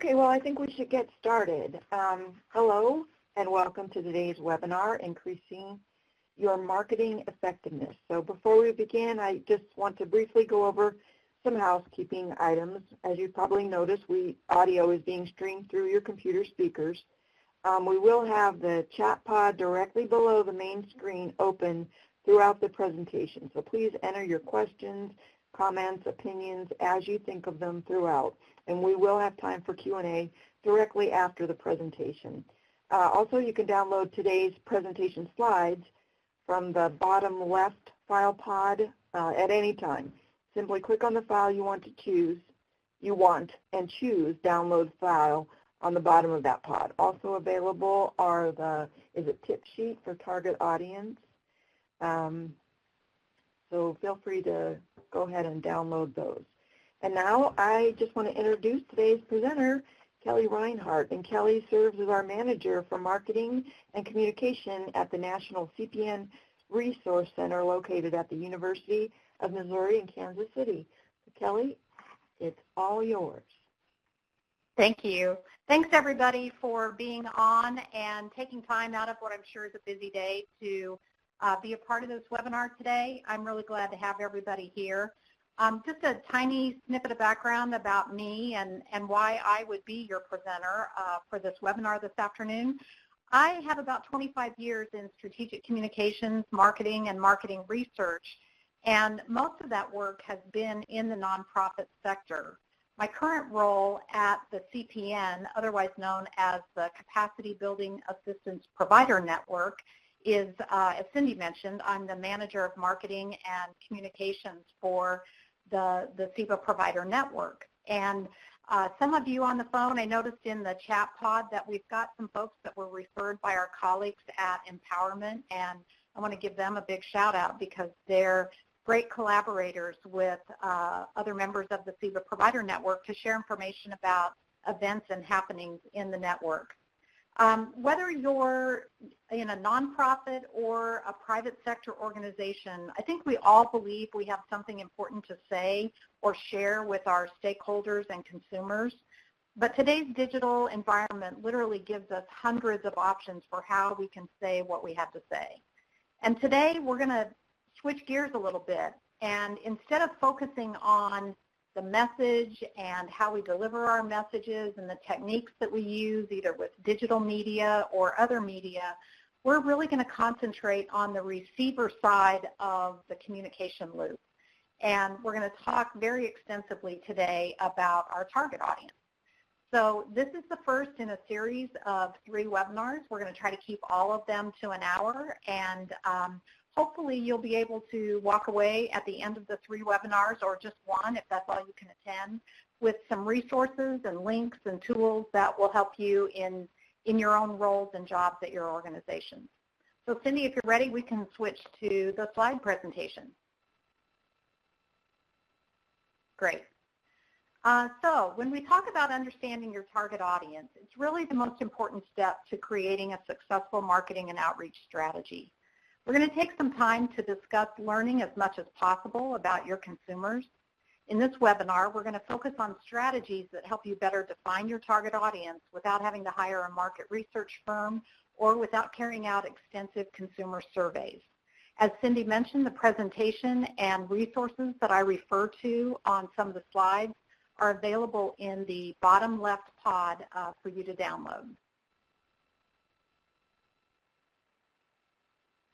Okay, well, I think we should get started. Hello, and welcome to today's webinar, Increasing Your Marketing Effectiveness. So before we begin, I just want to briefly go over some housekeeping items. As you probably noticed, audio is being streamed through your computer speakers. We will have the chat pod directly below the main screen open throughout the presentation. So please enter your questions, comments, opinions as you think of them throughout. And we will have time for Q&A directly after the presentation. Also, you can download today's presentation slides from the bottom left file pod at any time. Simply click on the file you want and choose Download File on the bottom of that pod. Also available are is a tip sheet for target audience. So feel free to go ahead and download those. And now I just want to introduce today's presenter, Kelly Reinhardt. And Kelly serves as our manager for marketing and communication at the National CPN Resource Center located at the University of Missouri in Kansas City. So Kelly, it's all yours. Thank you. Thanks everybody for being on and taking time out of what I'm sure is a busy day to be a part of this webinar today. I'm really glad to have everybody here. Just a tiny snippet of background about me and why I would be your presenter for this webinar this afternoon. I have about 25 years in strategic communications, marketing, and marketing research, and most of that work has been in the nonprofit sector. My current role at the CPN, otherwise known as the Capacity Building Assistance Provider Network, is, as Cindy mentioned, I'm the manager of marketing and communications for the CEBA Provider Network. And some of you on the phone, I noticed in the chat pod that we've got some folks that were referred by our colleagues at Empowerment, and I want to give them a big shout out because they're great collaborators with other members of the CEBA Provider Network to share information about events and happenings in the network. Whether you're in a nonprofit or a private sector organization, I think we all believe we have something important to say or share with our stakeholders and consumers. But today's digital environment literally gives us hundreds of options for how we can say what we have to say. And today we're going to switch gears a little bit, and instead of focusing on the message and how we deliver our messages and the techniques that we use either with digital media or other media, we're really going to concentrate on the receiver side of the communication loop. And we're going to talk very extensively today about our target audience. So this is the first in a series of 3 webinars. We're going to try to keep all of them to an hour, and hopefully you'll be able to walk away at the end of the 3 webinars, or just one if that's all you can attend, with some resources and links and tools that will help you in your own roles and jobs at your organization. So Cindy, if you're ready, we can switch to the slide presentation. Great. So when we talk about understanding your target audience, it's really the most important step to creating a successful marketing and outreach strategy. We're going to take some time to discuss learning as much as possible about your consumers. In this webinar, we're going to focus on strategies that help you better define your target audience without having to hire a market research firm or without carrying out extensive consumer surveys. As Cindy mentioned, the presentation and resources that I refer to on some of the slides are available in the bottom left pod for you to download.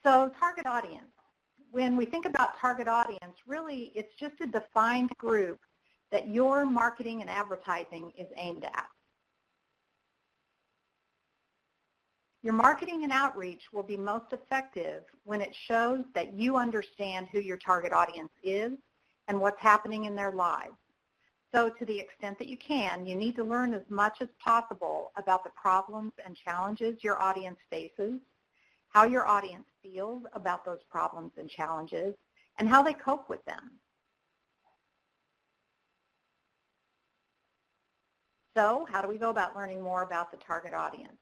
So target audience. When we think about target audience, really it's just a defined group that your marketing and advertising is aimed at. Your marketing and outreach will be most effective when it shows that you understand who your target audience is and what's happening in their lives. So to the extent that you can, you need to learn as much as possible about the problems and challenges your audience faces, how your audience feels about those problems and challenges, and how they cope with them. So how do we go about learning more about the target audience?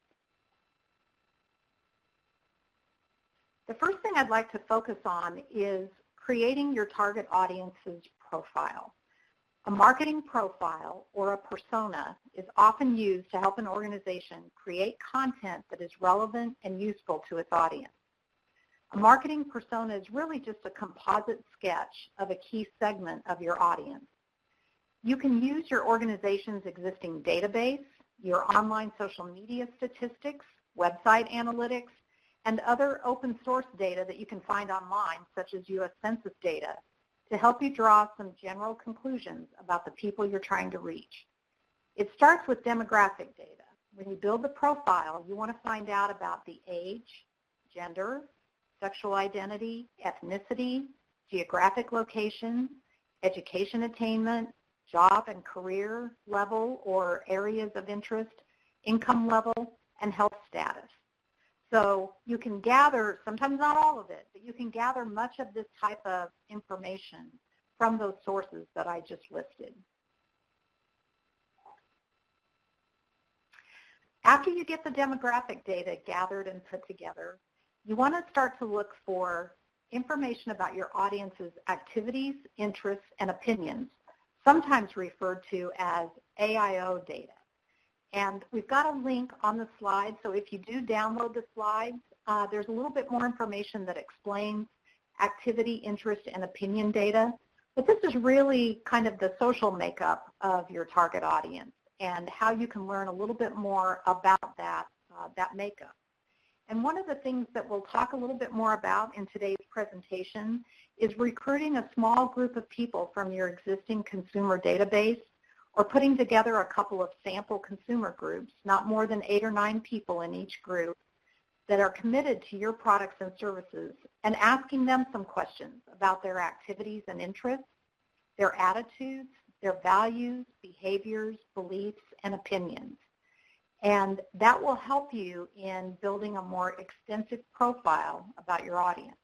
The first thing I'd like to focus on is creating your target audience's profile. A marketing profile or a persona is often used to help an organization create content that is relevant and useful to its audience. A marketing persona is really just a composite sketch of a key segment of your audience. You can use your organization's existing database, your online social media statistics, website analytics, and other open source data that you can find online, such as U.S. Census data, to help you draw some general conclusions about the people you're trying to reach. It starts with demographic data. When you build the profile, you want to find out about the age, gender, sexual identity, ethnicity, geographic location, education attainment, job and career level or areas of interest, income level, and health status. So you can gather, sometimes not all of it, but you can gather much of this type of information from those sources that I just listed. After you get the demographic data gathered and put together, you want to start to look for information about your audience's activities, interests, and opinions, sometimes referred to as AIO data. And we've got a link on the slide, so if you do download the slides, there's a little bit more information that explains activity, interest, and opinion data. But this is really kind of the social makeup of your target audience and how you can learn a little bit more about that makeup. And one of the things that we'll talk a little bit more about in today's presentation is recruiting a small group of people from your existing consumer database, or putting together a couple of sample consumer groups, not more than 8 or 9 people in each group, that are committed to your products and services, and asking them some questions about their activities and interests, their attitudes, their values, behaviors, beliefs, and opinions. And that will help you in building a more extensive profile about your audience.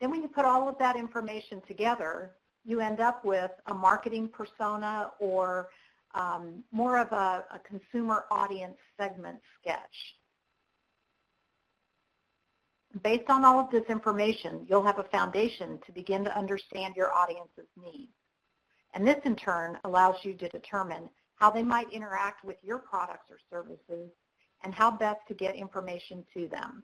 Then when you put all of that information together, you end up with a marketing persona or more of a consumer audience segment sketch. Based on all of this information, you'll have a foundation to begin to understand your audience's needs. And this, in turn, allows you to determine how they might interact with your products or services and how best to get information to them.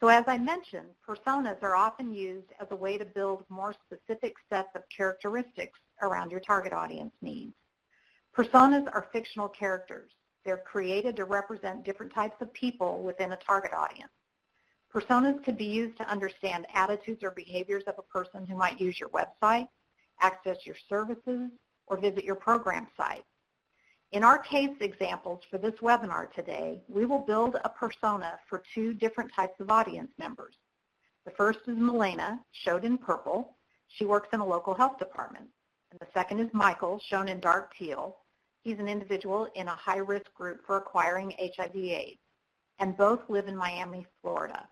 So as I mentioned, personas are often used as a way to build more specific sets of characteristics around your target audience needs. Personas are fictional characters. They're created to represent different types of people within a target audience. Personas could be used to understand attitudes or behaviors of a person who might use your website, access your services, or visit your program site. In our case examples for this webinar today, we will build a persona for 2 different types of audience members. The first is Milena, shown in purple. She works in a local health department. And the second is Michael, shown in dark teal. He's an individual in a high-risk group for acquiring HIV/AIDS, and both live in Miami, Florida.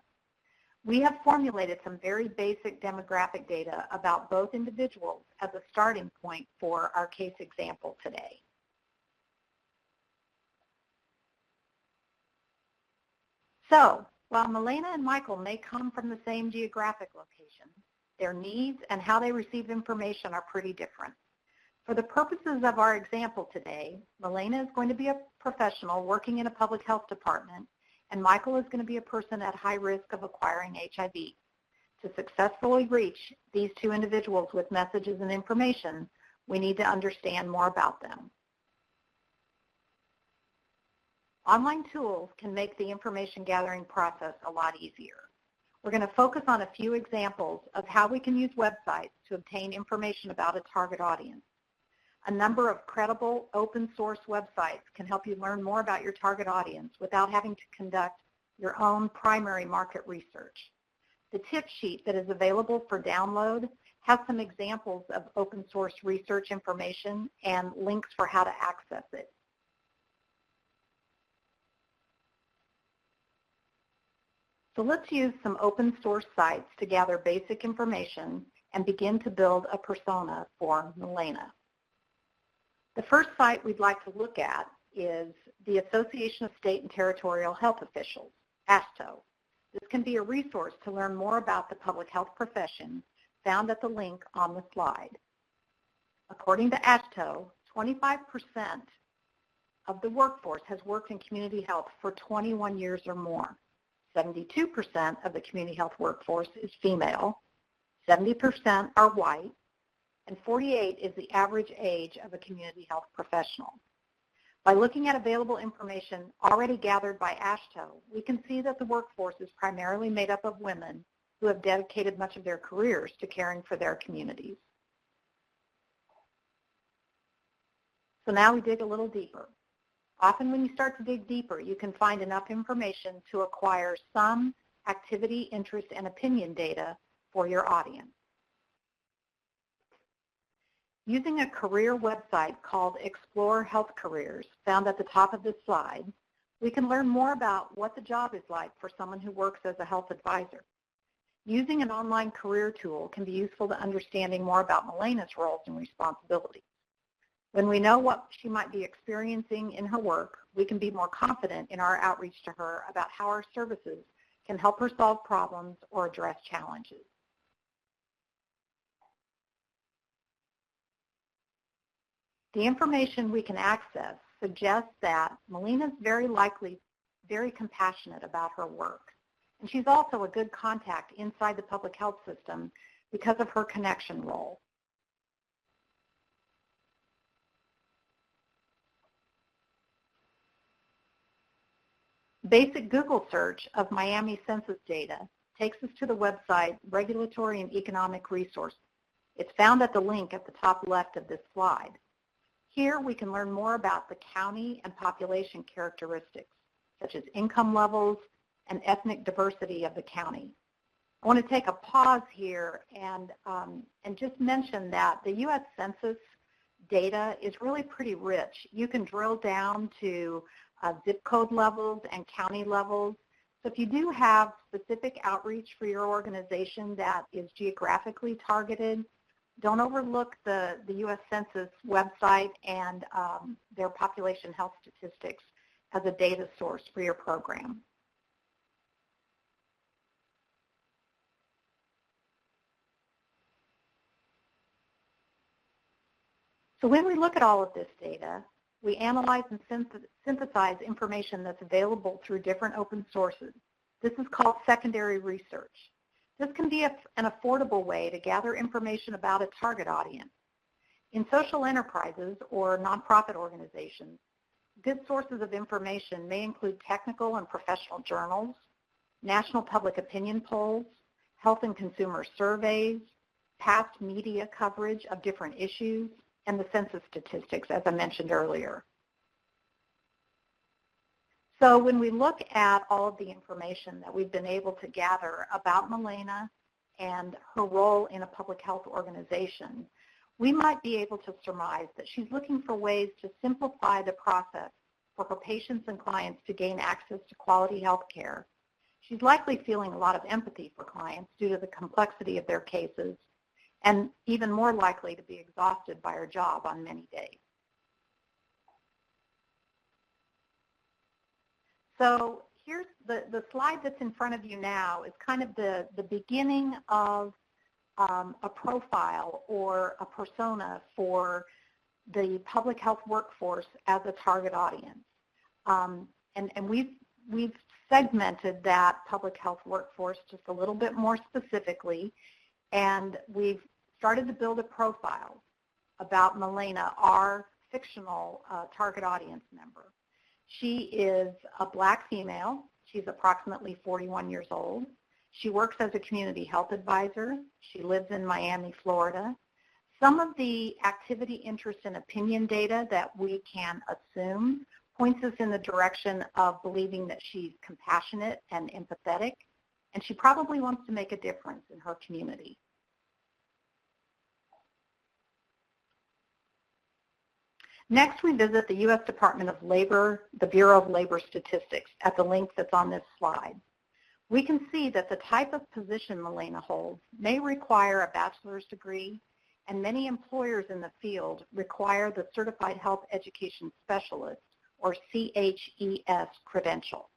We have formulated some very basic demographic data about both individuals as a starting point for our case example today. So, while Milena and Michael may come from the same geographic location, their needs and how they receive information are pretty different. For the purposes of our example today, Milena is going to be a professional working in a public health department, and Michael is going to be a person at high risk of acquiring HIV. To successfully reach these 2 individuals with messages and information, we need to understand more about them. Online tools can make the information gathering process a lot easier. We're going to focus on a few examples of how we can use websites to obtain information about a target audience. A number of credible open source websites can help you learn more about your target audience without having to conduct your own primary market research. The tip sheet that is available for download has some examples of open source research information and links for how to access it. So let's use some open source sites to gather basic information and begin to build a persona for Milena. The first site we'd like to look at is the Association of State and Territorial Health Officials, ASTO. This can be a resource to learn more about the public health profession found at the link on the slide. According to AASHTO, 25% of the workforce has worked in community health for 21 years or more. 72% of the community health workforce is female, 70% are white, and 48 is the average age of a community health professional. By looking at available information already gathered by AASHTO, we can see that the workforce is primarily made up of women who have dedicated much of their careers to caring for their communities. So now we dig a little deeper. Often when you start to dig deeper, you can find enough information to acquire some activity, interest, and opinion data for your audience. Using a career website called Explore Health Careers, found at the top of this slide, we can learn more about what the job is like for someone who works as a health advisor. Using an online career tool can be useful to understanding more about Malena's roles and responsibilities. When we know what she might be experiencing in her work, we can be more confident in our outreach to her about how our services can help her solve problems or address challenges. The information we can access suggests that Malena's very likely very compassionate about her work. And she's also a good contact inside the public health system because of her connection role. Basic Google search of Miami census data takes us to the website Regulatory and Economic Resources. It's found at the link at the top left of this slide. Here we can learn more about the county and population characteristics, such as income levels and ethnic diversity of the county. I want to take a pause here and just mention that the U.S. Census data is really pretty rich. You can drill down to zip code levels and county levels. So if you do have specific outreach for your organization that is geographically targeted, don't overlook the U.S. Census website and their population health statistics as a data source for your program. So when we look at all of this data, we analyze and synthesize information that's available through different open sources. This is called secondary research. This can be an affordable way to gather information about a target audience. In social enterprises or nonprofit organizations, good sources of information may include technical and professional journals, national public opinion polls, health and consumer surveys, past media coverage of different issues, and the census statistics, as I mentioned earlier. So when we look at all of the information that we've been able to gather about Malena and her role in a public health organization, we might be able to surmise that she's looking for ways to simplify the process for her patients and clients to gain access to quality health care. She's likely feeling a lot of empathy for clients due to the complexity of their cases, and even more likely to be exhausted by her job on many days. So here's the slide that's in front of you now is kind of the beginning of a profile or a persona for the public health workforce as a target audience. And we've segmented that public health workforce just a little bit more specifically, and we've started to build a profile about Malena, our fictional target audience member. She is a Black female. She's approximately 41 years old. She works as a community health advisor. She lives in Miami, Florida. Some of the activity, interest, and opinion data that we can assume points us in the direction of believing that she's compassionate and empathetic, and she probably wants to make a difference in her community. Next, we visit the U.S. Department of Labor, the Bureau of Labor Statistics, at the link that's on this slide. We can see that the type of position Malena holds may require a bachelor's degree, and many employers in the field require the Certified Health Education Specialist, or CHES, credential.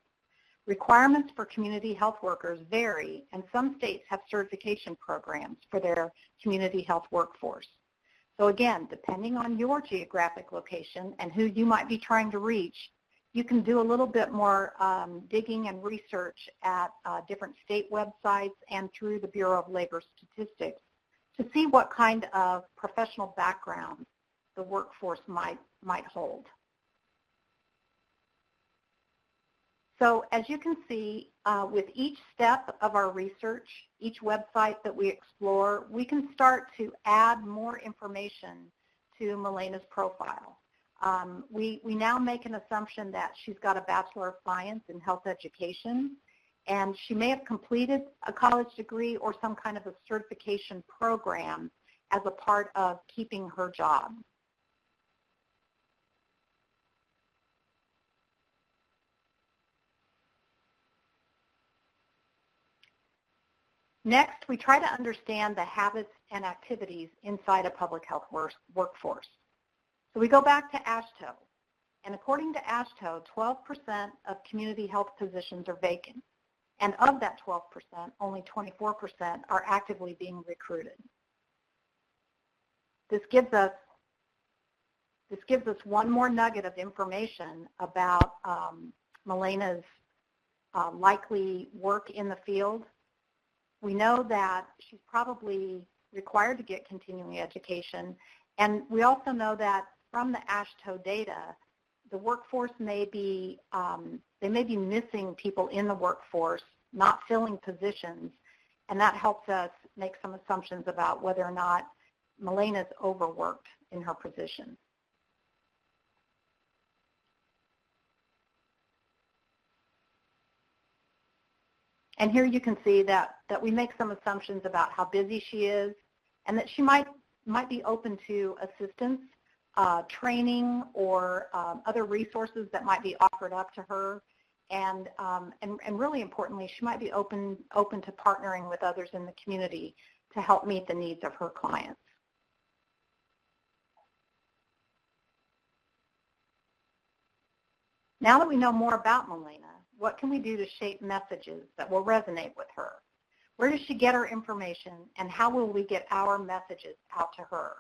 Requirements for community health workers vary, and some states have certification programs for their community health workforce. So again, depending on your geographic location and who you might be trying to reach, you can do a little bit more digging and research at different state websites and through the Bureau of Labor Statistics to see what kind of professional background the workforce might hold. So as you can see, with each step of our research, each website that we explore, we can start to add more information to Malena's profile. We now make an assumption that she's got a Bachelor of Science in Health Education, and she may have completed a college degree or some kind of a certification program as a part of keeping her job. Next, we try to understand the habits and activities inside a public health workforce. So we go back to AASHTO, and according to AASHTO, 12% of community health positions are vacant, and of that 12%, only 24% are actively being recruited. This gives us one more nugget of information about Malena's likely work in the field. We know that she's probably required to get continuing education, and we also know that from the AASHTO data, the workforce may be missing people in the workforce, not filling positions, and that helps us make some assumptions about whether or not Malena's overworked in her position. And here you can see that we make some assumptions about how busy she is and that she might be open to assistance, training, or other resources that might be offered up to her. And really importantly, she might be open to partnering with others in the community to help meet the needs of her clients. Now that we know more about Malena, what can we do to shape messages that will resonate with her? Where does she get her information, and how will we get our messages out to her?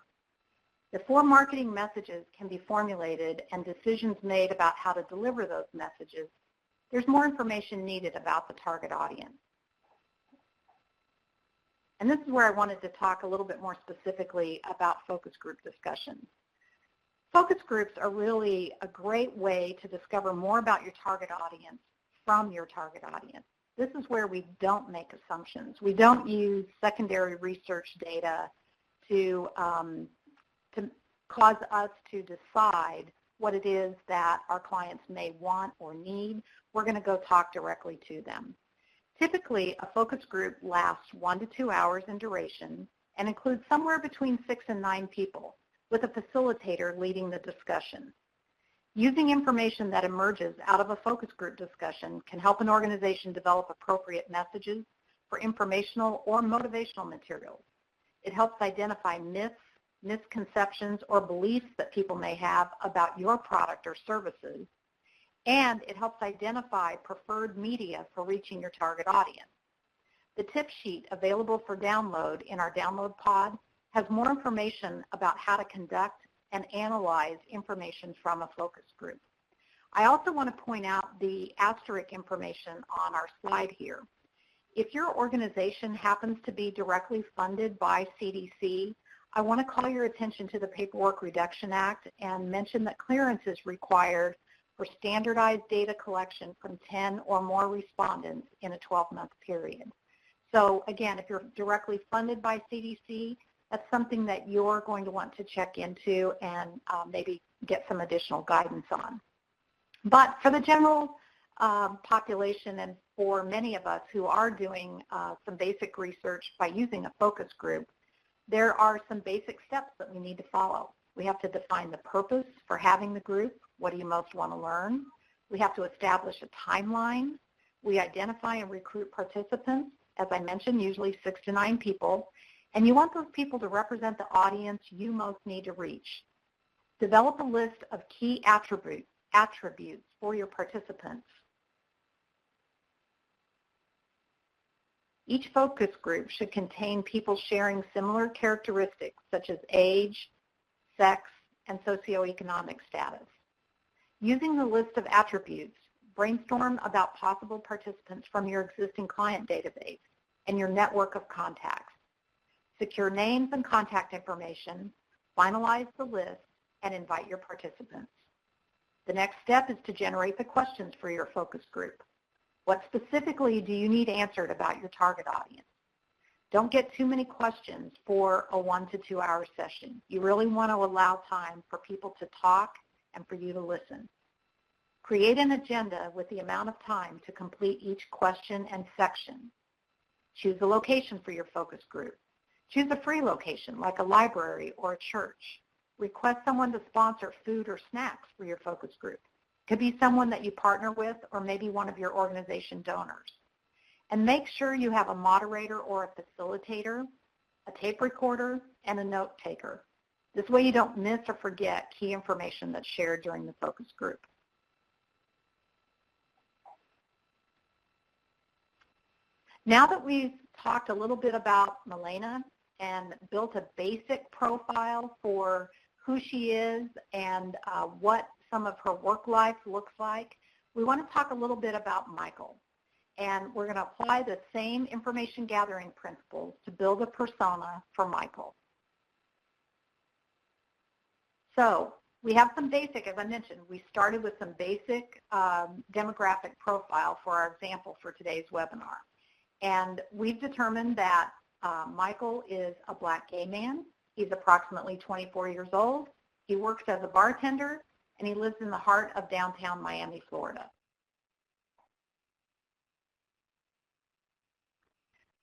Before marketing messages can be formulated and decisions made about how to deliver those messages, there's more information needed about the target audience. And this is where I wanted to talk a little bit more specifically about focus group discussions. Focus groups are really a great way to discover more about your target audience from your target audience. This is where we don't make assumptions. We don't use secondary research data to cause us to decide what it is that our clients may want or need. We're going to go talk directly to them. Typically, a focus group lasts 1 to 2 hours in duration and includes somewhere between 6 and 9 people, with a facilitator leading the discussion. Using information that emerges out of a focus group discussion can help an organization develop appropriate messages for informational or motivational materials. It helps identify myths, misconceptions, or beliefs that people may have about your product or services, and it helps identify preferred media for reaching your target audience. The tip sheet available for download in our download pod has more information about how to conduct and analyze information from a focus group. I also want to point out the asterisk information on our slide here. If your organization happens to be directly funded by CDC, I want to call your attention to the Paperwork Reduction Act and mention that clearance is required for standardized data collection from 10 or more respondents in a 12-month period. So again, if you're directly funded by CDC, that's something that you're going to want to check into and maybe get some additional guidance on. But for the general population and for many of us who are doing some basic research by using a focus group, there are some basic steps that we need to follow. We have to define the purpose for having the group. What do you most want to learn? We have to establish a timeline. We identify and recruit participants, as I mentioned, usually 6 to 9 people. And you want those people to represent the audience you most need to reach. Develop a list of key attributes for your participants. Each focus group should contain people sharing similar characteristics such as age, sex, and socioeconomic status. Using the list of attributes, brainstorm about possible participants from your existing client database and your network of contacts. Secure names and contact information, finalize the list, and invite your participants. The next step is to generate the questions for your focus group. What specifically do you need answered about your target audience? Don't get too many questions for a 1 to 2 hour session. You really want to allow time for people to talk and for you to listen. Create an agenda with the amount of time to complete each question and section. Choose a location for your focus group. Choose a free location like a library or a church. Request someone to sponsor food or snacks for your focus group. It could be someone that you partner with or maybe one of your organization donors. And make sure you have a moderator or a facilitator, a tape recorder, and a note taker. This way you don't miss or forget key information that's shared during the focus group. Now that we've talked a little bit about Milena and built a basic profile for who she is and what some of her work life looks like, we want to talk a little bit about Michael. And we're going to apply the same information gathering principles to build a persona for Michael. So we have some basic, as I mentioned, we started with some basic demographic profile for our example for today's webinar. And we've determined that Michael is a Black gay man. He's approximately 24 years old. He works as a bartender, and he lives in the heart of downtown Miami, Florida.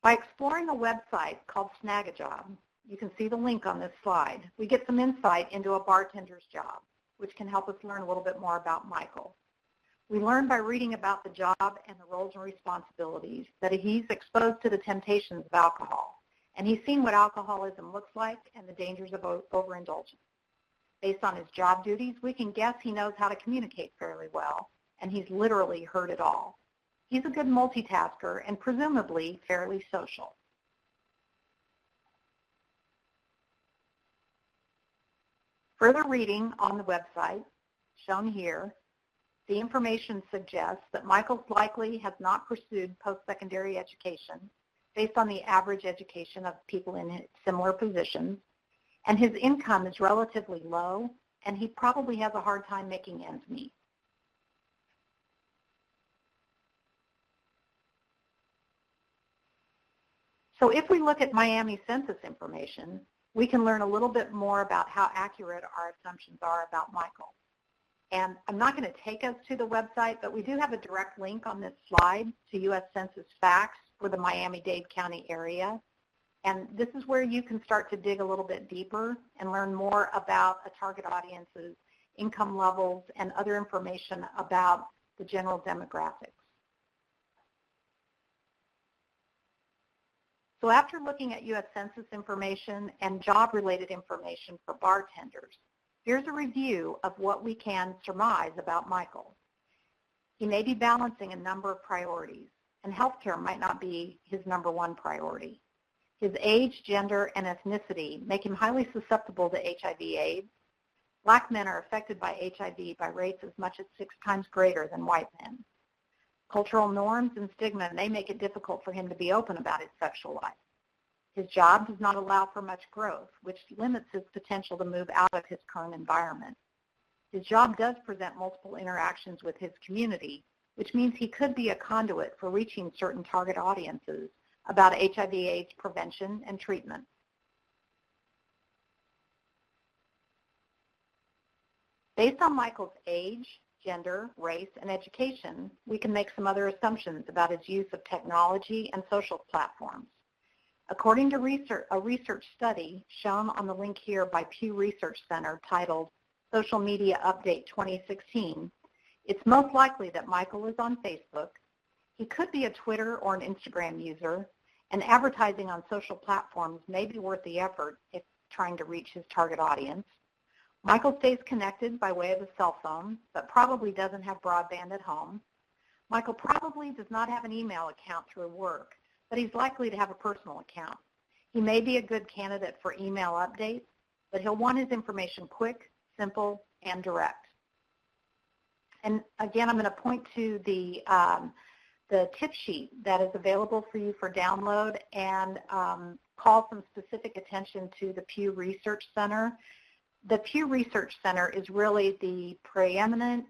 By exploring a website called Snagajob, you can see the link on this slide, we get some insight into a bartender's job, which can help us learn a little bit more about Michael. We learn by reading about the job and the roles and responsibilities that he's exposed to the temptations of alcohol, and he's seen what alcoholism looks like and the dangers of overindulgence. Based on his job duties, we can guess he knows how to communicate fairly well, and he's literally heard it all. He's a good multitasker and presumably fairly social. Further reading on the website, shown here, the information suggests that Michael likely has not pursued post-secondary education based on the average education of people in similar positions, and his income is relatively low, and he probably has a hard time making ends meet. So if we look at Miami census information, we can learn a little bit more about how accurate our assumptions are about Michael. And I'm not going to take us to the website, but we do have a direct link on this slide to U.S. Census facts for the Miami-Dade County area. And this is where you can start to dig a little bit deeper and learn more about a target audience's income levels and other information about the general demographics. So after looking at U.S. Census information and job-related information for bartenders, here's a review of what we can surmise about Michael. He may be balancing a number of priorities, and healthcare might not be his number one priority. His age, gender, and ethnicity make him highly susceptible to HIV/AIDS. Black men are affected by HIV by rates as much as 6 times greater than white men. Cultural norms and stigma may make it difficult for him to be open about his sexual life. His job does not allow for much growth, which limits his potential to move out of his current environment. His job does present multiple interactions with his community, which means he could be a conduit for reaching certain target audiences about HIV/AIDS prevention and treatment. Based on Michael's age, gender, race, and education, we can make some other assumptions about his use of technology and social platforms. According to a research study shown on the link here by Pew Research Center titled Social Media Update 2016, it's most likely that Michael is on Facebook. He could be a Twitter or an Instagram user, and advertising on social platforms may be worth the effort if trying to reach his target audience. Michael stays connected by way of a cell phone, but probably doesn't have broadband at home. Michael probably does not have an email account through work, but he's likely to have a personal account. He may be a good candidate for email updates, but he'll want his information quick, simple, and direct. And again, I'm going to point to the tip sheet that is available for you for download and call some specific attention to the Pew Research Center. The Pew Research Center is really the preeminent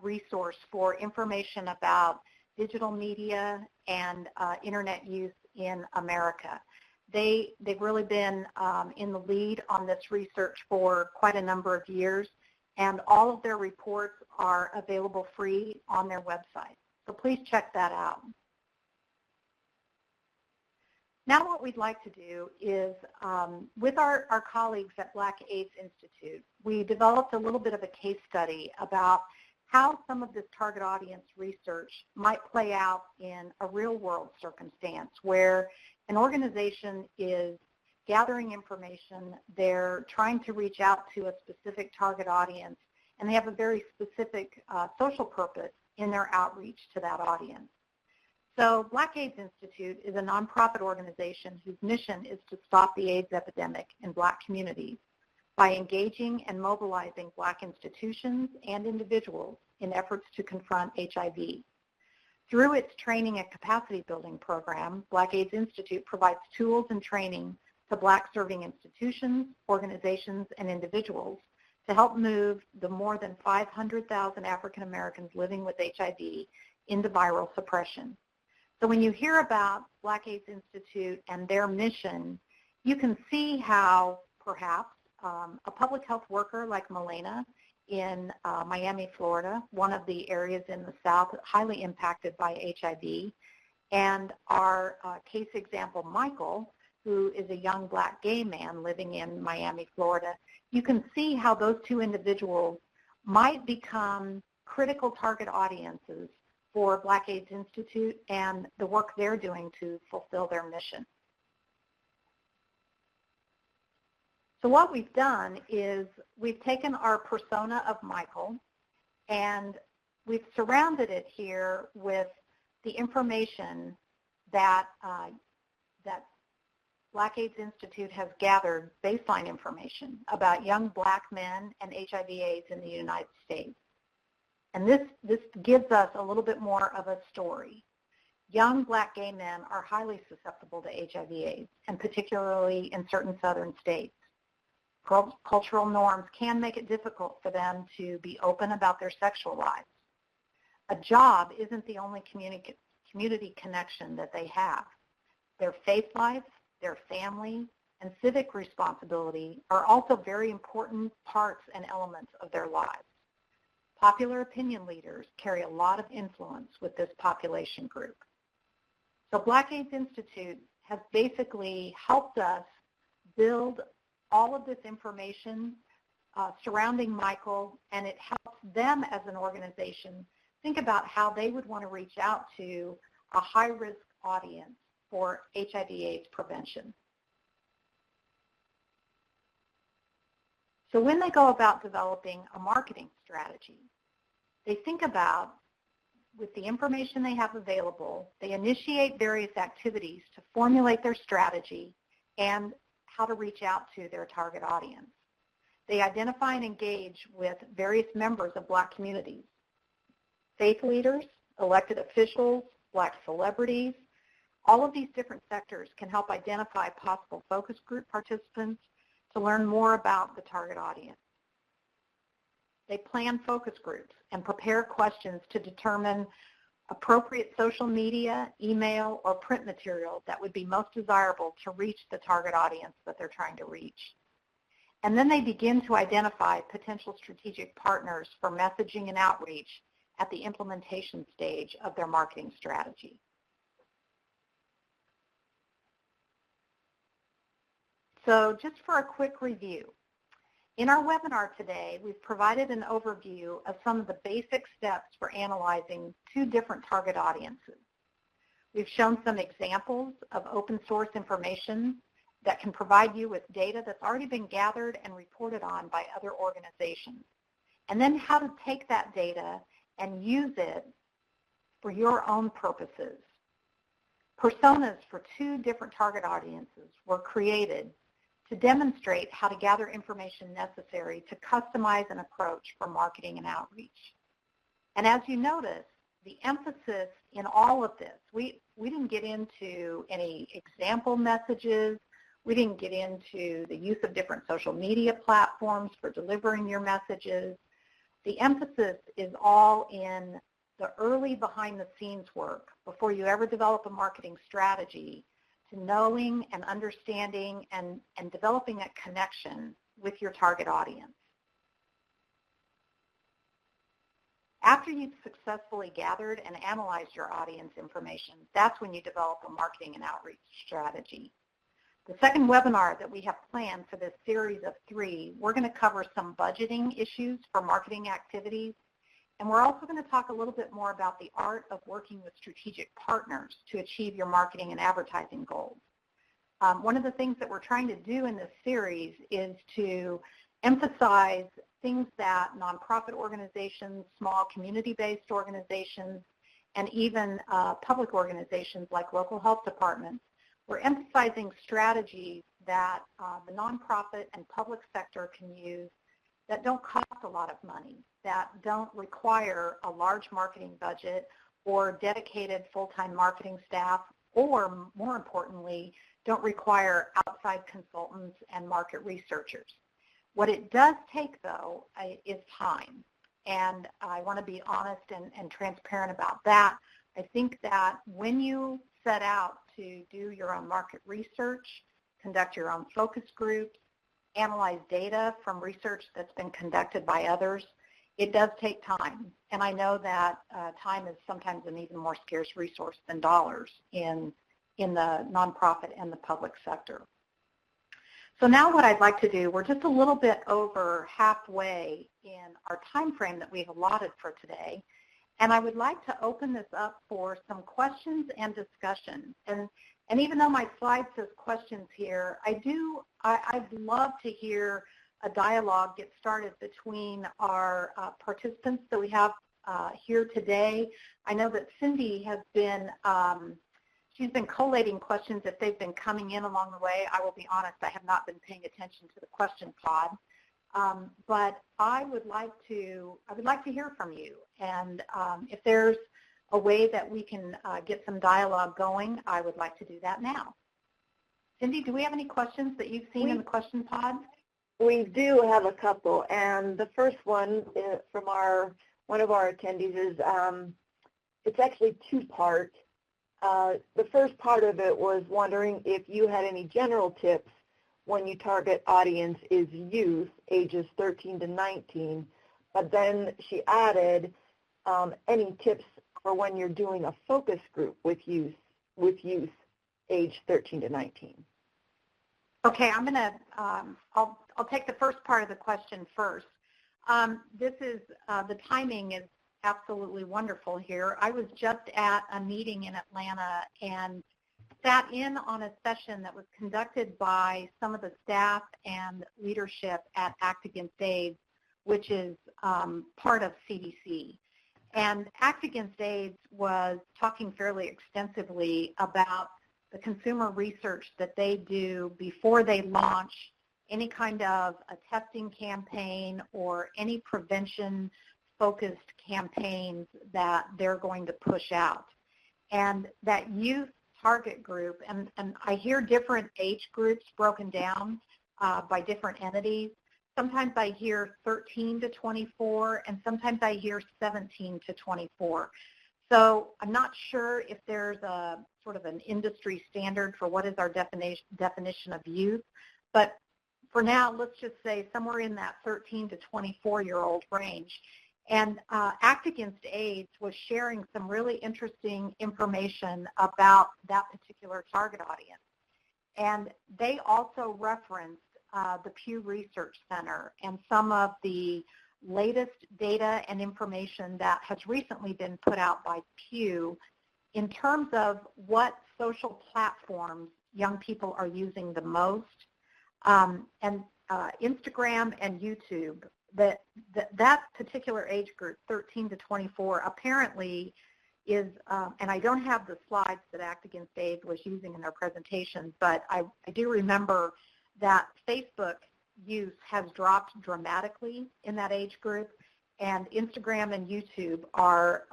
resource for information about digital media and internet use in America. They've really been in the lead on this research for quite a number of years, and all of their reports are available free on their website. So please check that out. Now what we'd like to do is, with our colleagues at Black AIDS Institute, we developed a little bit of a case study about how some of this target audience research might play out in a real-world circumstance where an organization is gathering information, they're trying to reach out to a specific target audience, and they have a very specific social purpose in their outreach to that audience. So Black AIDS Institute is a nonprofit organization whose mission is to stop the AIDS epidemic in Black communities by engaging and mobilizing Black institutions and individuals in efforts to confront HIV. Through its training and capacity building program, Black AIDS Institute provides tools and training to Black serving institutions, organizations, and individuals to help move the more than 500,000 African Americans living with HIV into viral suppression. So when you hear about Black AIDS Institute and their mission, you can see how perhaps a public health worker like Milena in Miami, Florida, one of the areas in the South highly impacted by HIV, and our case example, Michael, who is a young Black gay man living in Miami, Florida, you can see how those two individuals might become critical target audiences for Black AIDS Institute and the work they're doing to fulfill their mission. So what we've done is we've taken our persona of Michael and we've surrounded it here with the information that Black AIDS Institute has gathered, baseline information about young Black men and HIV/AIDS in the United States. And this gives us a little bit more of a story. Young Black gay men are highly susceptible to HIV/AIDS, and particularly in certain southern states. Cultural norms can make it difficult for them to be open about their sexual lives. A job isn't the only community connection that they have. Their faith life, their family, and civic responsibility are also very important parts and elements of their lives. Popular opinion leaders carry a lot of influence with this population group. So Black AIDS Institute has basically helped us build all of this information surrounding Michael, and it helps them as an organization think about how they would want to reach out to a high-risk audience for HIV/AIDS prevention. So when they go about developing a marketing strategy, they think about, with the information they have available, they initiate various activities to formulate their strategy and how to reach out to their target audience. They identify and engage with various members of Black communities, faith leaders, elected officials, Black celebrities. All of these different sectors can help identify possible focus group participants to learn more about the target audience. They plan focus groups and prepare questions to determine appropriate social media, email, or print material that would be most desirable to reach the target audience that they're trying to reach. And then they begin to identify potential strategic partners for messaging and outreach at the implementation stage of their marketing strategy. So just for a quick review, in our webinar today, we've provided an overview of some of the basic steps for analyzing two different target audiences. We've shown some examples of open source information that can provide you with data that's already been gathered and reported on by other organizations, and then how to take that data and use it for your own purposes. Personas for two different target audiences were created to demonstrate how to gather information necessary to customize an approach for marketing and outreach. And as you notice, the emphasis in all of this, we didn't get into any example messages. We didn't get into the use of different social media platforms for delivering your messages. The emphasis is all in the early behind-the-scenes work before you ever develop a marketing strategy to knowing and understanding and developing a connection with your target audience. After you've successfully gathered and analyzed your audience information, that's when you develop a marketing and outreach strategy. The second webinar that we have planned for this series of 3, we're going to cover some budgeting issues for marketing activities, and we're also going to talk a little bit more about the art of working with strategic partners to achieve your marketing and advertising goals. One of the things that we're trying to do in this series is to emphasize things that nonprofit organizations, small community-based organizations, and even public organizations like local health departments. We're emphasizing strategies that the nonprofit and public sector can use that don't cost a lot of money, that don't require a large marketing budget or dedicated full-time marketing staff, or more importantly, don't require outside consultants and market researchers. What it does take, though, is time, and I want to be honest and transparent about that. I think that when you set out to do your own market research, conduct your own focus groups, analyze data from research that's been conducted by others, it does take time. And I know that time is sometimes an even more scarce resource than dollars in the nonprofit and the public sector. So now what I'd like to do, we're just a little bit over halfway in our time frame that we've allotted for today, and I would like to open this up for some questions and discussion. And even though my slide says questions here, I'd love to hear a dialogue get started between our participants that we have here today. I know that Cindy has been she's been collating questions if they've been coming in along the way. I will be honest, I have not been paying attention to the question pod. But I would like to hear from you. And if there's a way that we can get some dialogue going, I would like to do that now. Cindy, do we have any questions that you've seen in the question pod? We do have a couple, and the first one from one of our attendees is it's actually 2-part. The first part of it was wondering if you had any general tips when your target audience is youth, ages 13 to 19, but then she added any tips for when you're doing a focus group with youth age 13 to 19. Okay, I'm going to, I'll take the first part of the question first. This is, the timing is absolutely wonderful here. I was just at a meeting in Atlanta and sat in on a session that was conducted by some of the staff and leadership at ACT Against AIDS, which is part of CDC. And ACT Against AIDS was talking fairly extensively about the consumer research that they do before they launch any kind of a testing campaign or any prevention-focused campaigns that they're going to push out. And that youth target group, and I hear different age groups broken down by different entities. Sometimes I hear 13 to 24, and sometimes I hear 17 to 24. So I'm not sure if there's a sort of an industry standard for what is our definition of youth, but for now, let's just say somewhere in that 13 to 24-year-old range. And ACT Against AIDS was sharing some really interesting information about that particular target audience. And they also referenced the Pew Research Center and some of the latest data and information that has recently been put out by Pew in terms of what social platforms young people are using the most. And Instagram and YouTube, that particular age group, 13 to 24, apparently is, and I don't have the slides that Act Against AIDS was using in their presentation, but I do remember that Facebook use has dropped dramatically in that age group, and Instagram and YouTube are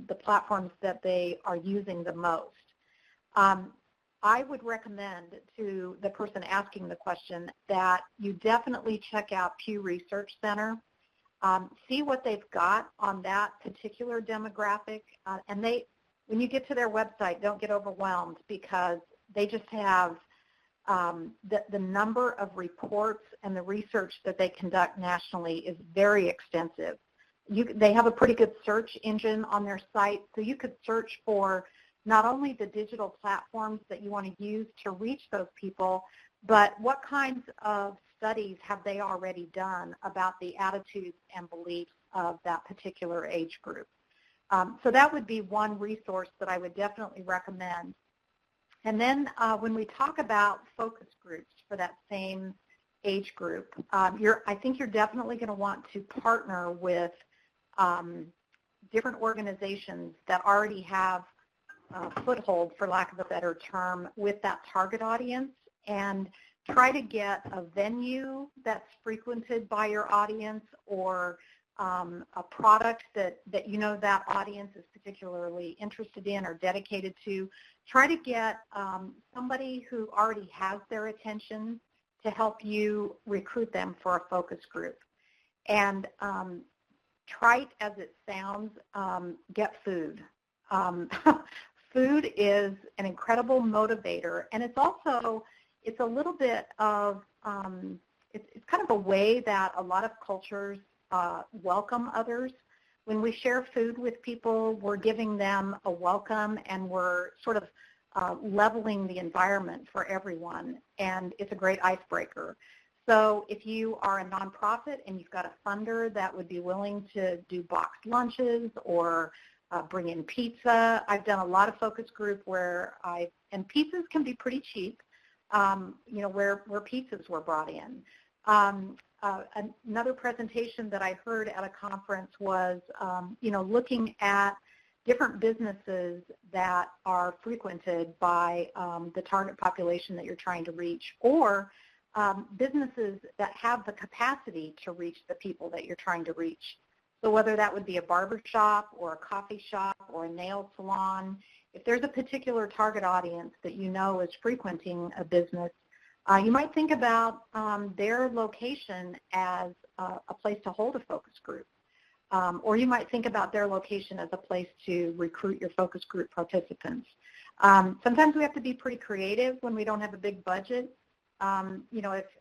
the platforms that they are using the most. I would recommend to the person asking the question that you definitely check out Pew Research Center. See what they've got on that particular demographic, and when you get to their website, don't get overwhelmed because they just have the number of reports and the research that they conduct nationally is very extensive. They have a pretty good search engine on their site, so you could search for not only the digital platforms that you want to use to reach those people, but what kinds of studies have they already done about the attitudes and beliefs of that particular age group. So that would be one resource that I would definitely recommend. And then when we talk about focus groups for that same age group, I think you're definitely going to want to partner with different organizations that already have foothold, for lack of a better term, with that target audience, and try to get a venue that's frequented by your audience, or a product that you know that audience is particularly interested in or dedicated to. Try to get somebody who already has their attention to help you recruit them for a focus group. And trite as it sounds, get food. Food is an incredible motivator, and it's a little bit of, it's kind of a way that a lot of cultures welcome others. When we share food with people, we're giving them a welcome, and we're sort of leveling the environment for everyone, and it's a great icebreaker. So if you are a nonprofit and you've got a funder that would be willing to do boxed lunches or bring in pizza. I've done a lot of focus group and pizzas can be pretty cheap, where pizzas were brought in. Another presentation that I heard at a conference was, looking at different businesses that are frequented by the target population that you're trying to reach, or businesses that have the capacity to reach the people that you're trying to reach. So whether that would be a barber shop or a coffee shop or a nail salon, if there's a particular target audience that you know is frequenting a business, you might think about their location as a place to hold a focus group. Or you might think about their location as a place to recruit your focus group participants. Sometimes we have to be pretty creative when we don't have a big budget.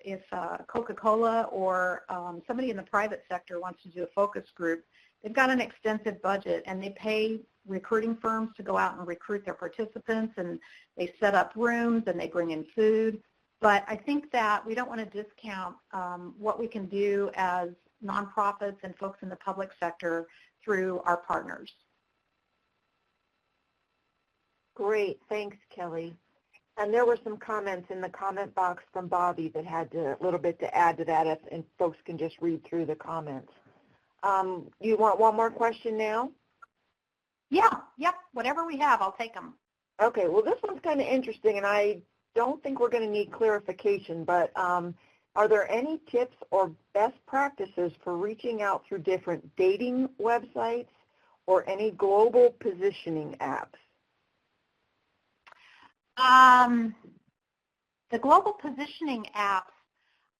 If Coca-Cola or somebody in the private sector wants to do a focus group, they've got an extensive budget, and they pay recruiting firms to go out and recruit their participants, and they set up rooms, and they bring in food. But I think that we don't want to discount what we can do as nonprofits and folks in the public sector through our partners. Great. Thanks, Kelly. And there were some comments in the comment box from Bobby that had a little bit to add to that, and folks can just read through the comments. You want one more question now? Yeah, yep. Whatever we have, I'll take them. Okay. Well, this one's kind of interesting, and I don't think we're going to need clarification, but are there any tips or best practices for reaching out through different dating websites or any global positioning apps? The global positioning apps,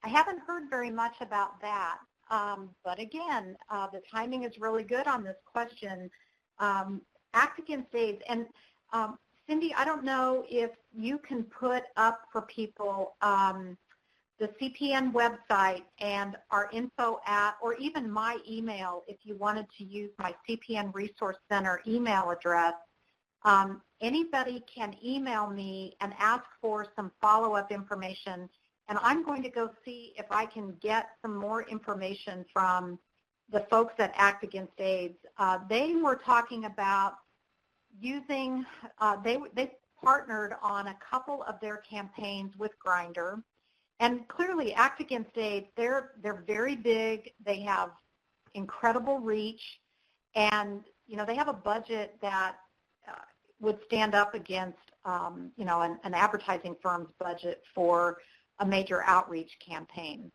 I haven't heard very much about that. But again, the timing is really good on this question. Act Against AIDS, and Cindy, I don't know if you can put up for people the CPN website and our info at, or even my email if you wanted to use my CPN Resource Center email address. Anybody can email me and ask for some follow-up information, and I'm going to go see if I can get some more information from the folks at Act Against AIDS. They were talking about using, they partnered on a couple of their campaigns with Grindr, and clearly Act Against AIDS, they're very big, they have incredible reach, and they have a budget that would stand up against, an advertising firm's budget for a major outreach campaign.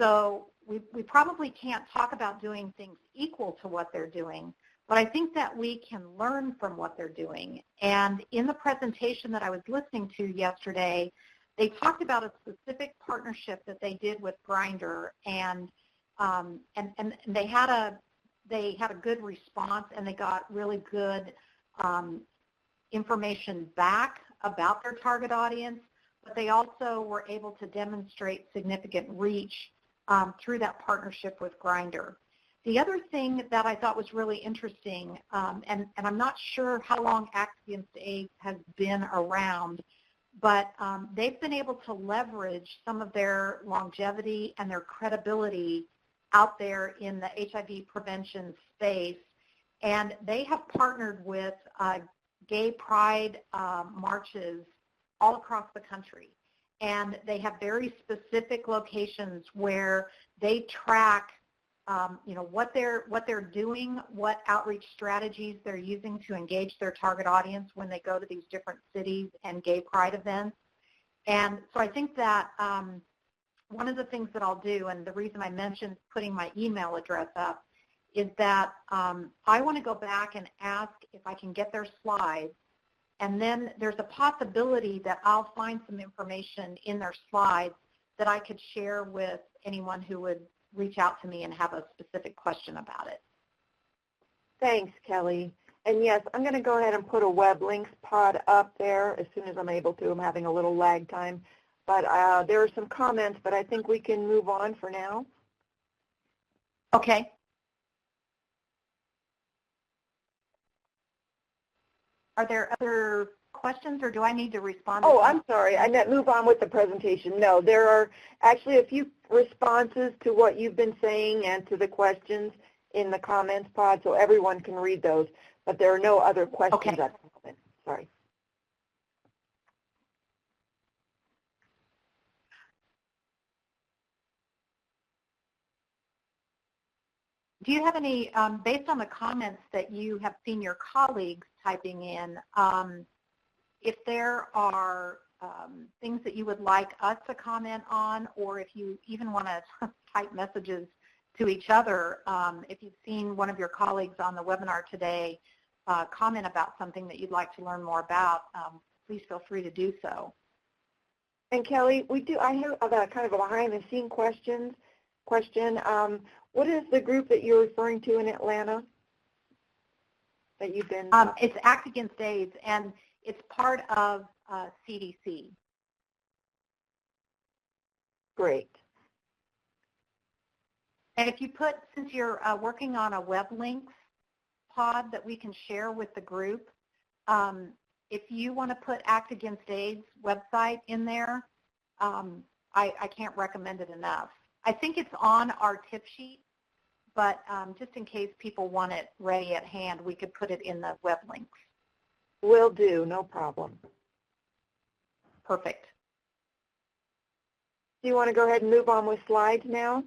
So we probably can't talk about doing things equal to what they're doing, but I think that we can learn from what they're doing. And in the presentation that I was listening to yesterday, they talked about a specific partnership that they did with Grindr, and they had a good response, and they got really good information back about their target audience, but they also were able to demonstrate significant reach through that partnership with Grindr. The other thing that I thought was really interesting, and I'm not sure how long Act Against AIDS has been around, but they've been able to leverage some of their longevity and their credibility out there in the HIV prevention space, and they have partnered with gay pride marches all across the country. And they have very specific locations where they track what they're doing, what outreach strategies they're using to engage their target audience when they go to these different cities and gay pride events. And so I think that one of the things that I'll do, and the reason I mentioned putting my email address up, is that I want to go back and ask if I can get their slides, and then there's a possibility that I'll find some information in their slides that I could share with anyone who would reach out to me and have a specific question about it. Thanks, Kelly. And yes, I'm going to go ahead and put a web links pod up there as soon as I'm able to. I'm having a little lag time. But there are some comments, but I think we can move on for now. Okay. Are there other questions, or do I need to respond? Oh, I'm sorry. I meant move on with the presentation. No, there are actually a few responses to what you've been saying and to the questions in the comments pod, so everyone can read those. But there are no other questions at the moment. Sorry. Do you have any, based on the comments that you have seen your colleagues typing in, if there are things that you would like us to comment on, or if you even want to type messages to each other, if you've seen one of your colleagues on the webinar today comment about something that you'd like to learn more about, please feel free to do so. And Kelly, I have a kind of a behind-the-scenes question. What is the group that you're referring to in Atlanta that you've been? It's Act Against AIDS, and it's part of CDC. Great. And if you put, since you're working on a web links pod that we can share with the group, if you want to put Act Against AIDS website in there, I can't recommend it enough. I think it's on our tip sheet, but just in case people want it ready at hand, we could put it in the web links. Will do, no problem. Perfect. Do you want to go ahead and move on with slides now?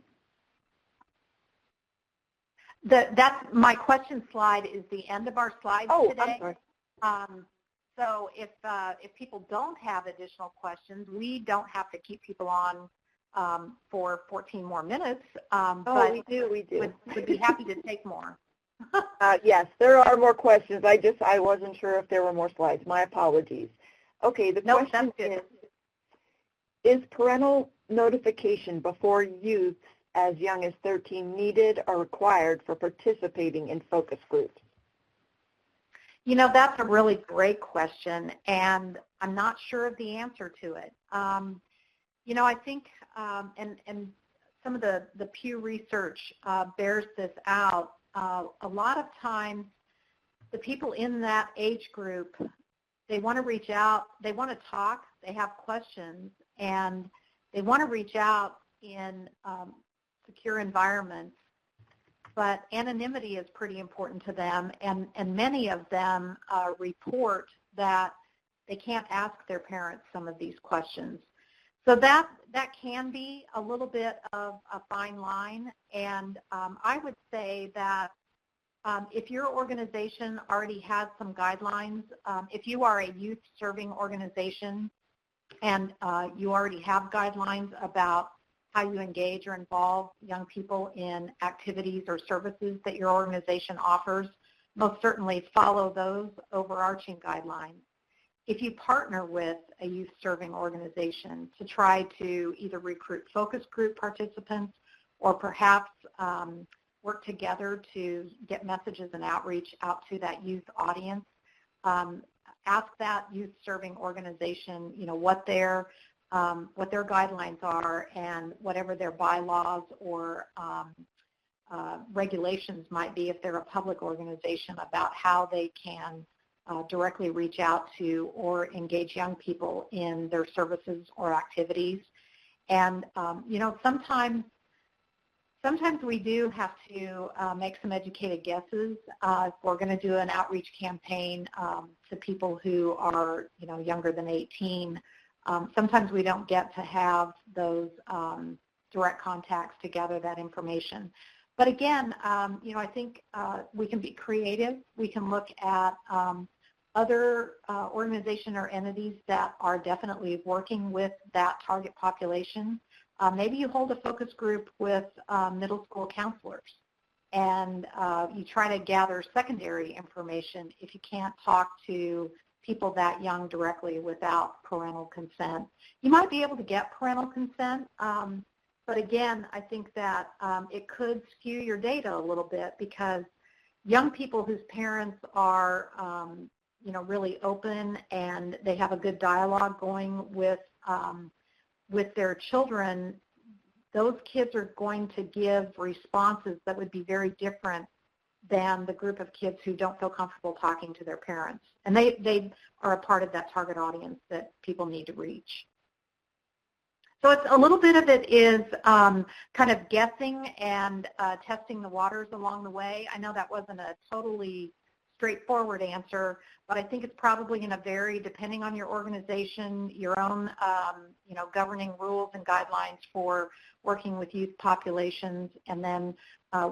That's my question slide is the end of our slides today. Oh, I'm sorry. So if people don't have additional questions, we don't have to keep people on for 14 more minutes. But we do. Would be happy to take more. Yes, there are more questions. I wasn't sure if there were more slides. My apologies. Okay, the question is parental notification before youth as young as 13 needed or required for participating in focus groups? You know, that's a really great question, and I'm not sure of the answer to it. You know, I think, and some of the Pew Research bears this out, a lot of times the people in that age group, they want to reach out, they want to talk, they have questions, and they want to reach out in secure environments, but anonymity is pretty important to them, and many of them report that they can't ask their parents some of these questions. So that can be a little bit of a fine line, and I would say that If your organization already has some guidelines, if you are a youth-serving organization and you already have guidelines about how you engage or involve young people in activities or services that your organization offers, most certainly follow those overarching guidelines. If you partner with a youth-serving organization to try to either recruit focus group participants or perhaps work together to get messages and outreach out to that youth audience, ask that youth-serving organization, what their guidelines are and whatever their bylaws or regulations might be if they're a public organization about how they can directly reach out to or engage young people in their services or activities. And, sometimes we do have to make some educated guesses if we're going to do an outreach campaign to people who are, younger than 18. Sometimes we don't get to have those direct contacts to gather that information. But again, I think we can be creative. We can look at other organizations or entities that are definitely working with that target population. Maybe you hold a focus group with middle school counselors and you try to gather secondary information if you can't talk to people that young directly without parental consent. You might be able to get parental consent, but again, I think that it could skew your data a little bit because young people whose parents are, really open and they have a good dialogue going with their children, those kids are going to give responses that would be very different than the group of kids who don't feel comfortable talking to their parents. And they are a part of that target audience that people need to reach. So it's a little bit of it is kind of guessing and testing the waters along the way. I know that wasn't a totally straightforward answer, but I think it's probably going to vary depending on your organization, your own, governing rules and guidelines for working with youth populations, and then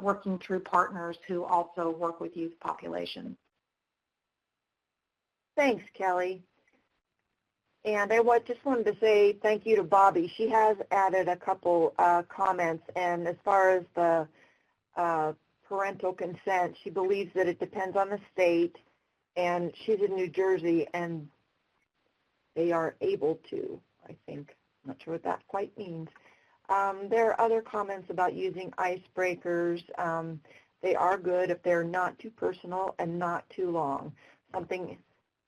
working through partners who also work with youth populations. Thanks, Kelly. And I just wanted to say thank you to Bobby. She has added a couple comments, and as far as the parental consent, she believes that it depends on the state, and she's in New Jersey, and they are able to, I think. I'm not sure what that quite means. There are other comments about using icebreakers. They are good if they're not too personal and not too long. Something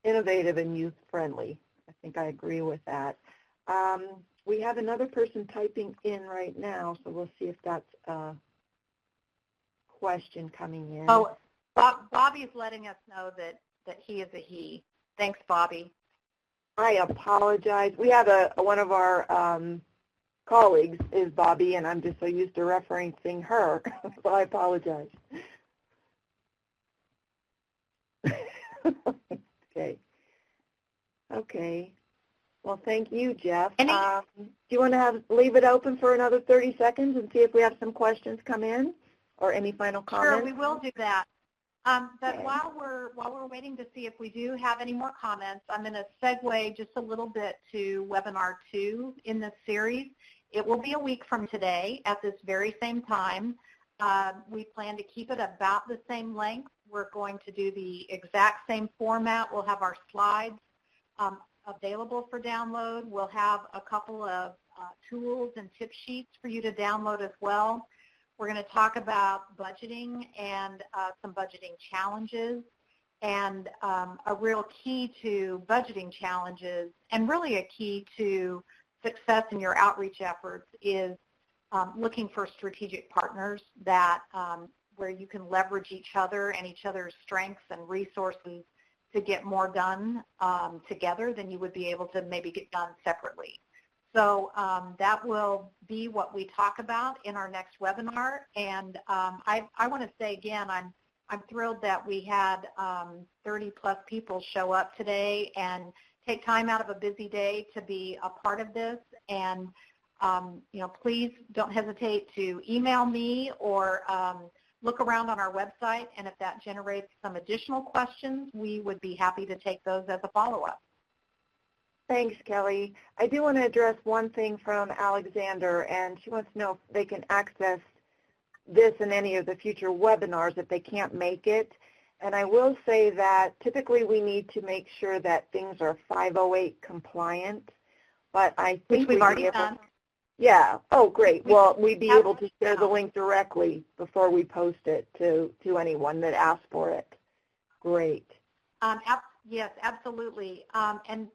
innovative and youth-friendly. I think I agree with that. We have another person typing in right now, so we'll see if that's a question coming in. Oh, Bobby's letting us know that he is a he. Thanks, Bobby. I apologize. We have one of our colleagues is Bobby, and I'm just so used to referencing her, so I apologize. Okay. Well, thank you, Jeff. Do you want to leave it open for another 30 seconds and see if we have some questions come in, or any final comments? Sure, we will do that. But Okay. while we're waiting to see if we do have any more comments, I'm going to segue just a little bit to webinar 2 in this series. It will be a week from today at this very same time. We plan to keep it about the same length. We're going to do the exact same format. We'll have our slides available for download. We'll have a couple of tools and tip sheets for you to download as well. We're going to talk about budgeting and some budgeting challenges, and a real key to budgeting challenges, and really a key to success in your outreach efforts, is looking for strategic partners that where you can leverage each other and each other's strengths and resources to get more done together than you would be able to maybe get done separately. So that will be what we talk about in our next webinar. And I want to say again, I'm thrilled that we had 30 plus people show up today and take time out of a busy day to be a part of this. And please don't hesitate to email me or look around on our website, and if that generates some additional questions, we would be happy to take those as a follow-up. Thanks, Kelly. I do want to address one thing from Alexander, and she wants to know if they can access this and any of the future webinars if they can't make it. And I will say that typically we need to make sure that things are 508 compliant, but I think Which we've already done. Yeah. Oh, great. Well, we'd be able to share the link directly before we post it to anyone that asks for it. Great. Yes, absolutely. And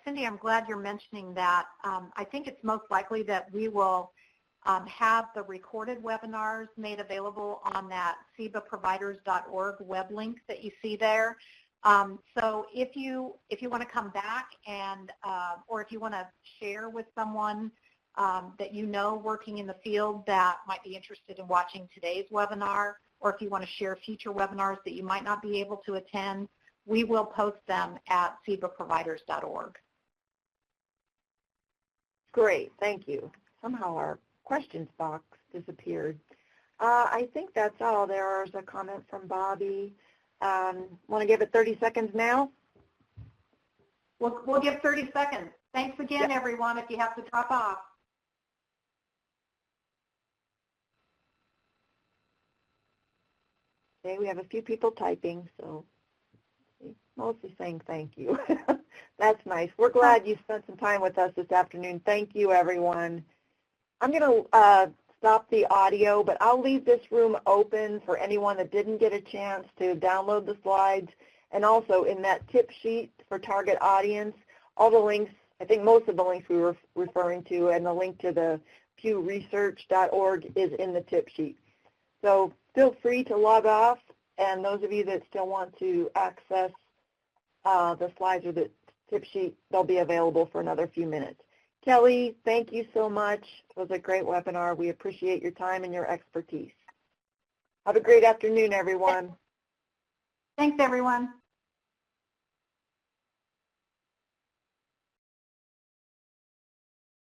Cindy, I'm glad you're mentioning that. I think it's most likely that we will have the recorded webinars made available on that sebaproviders.org web link that you see there. So if you want to come back and or if you want to share with someone that you know working in the field that might be interested in watching today's webinar, or if you want to share future webinars that you might not be able to attend, we will post them at sebaproviders.org. Great. Thank you. Somehow our questions box disappeared. I think that's all. There's a comment from Bobby. Want to give it 30 seconds now? We'll give 30 seconds. Thanks again, everyone, if you have to drop off. Okay, we have a few people typing, so mostly saying thank you. That's nice. We're glad you spent some time with us this afternoon. Thank you, everyone. I'm going to stop the audio, but I'll leave this room open for anyone that didn't get a chance to download the slides. And also in that tip sheet for target audience, all the links, I think most of the links we were referring to, and the link to the pewresearch.org is in the tip sheet. So feel free to log off, and those of you that still want to access the slides or the tip sheet, they'll be available for another few minutes. Kelly, thank you so much. It was a great webinar. We appreciate your time and your expertise. Have a great afternoon, everyone. Thanks, everyone.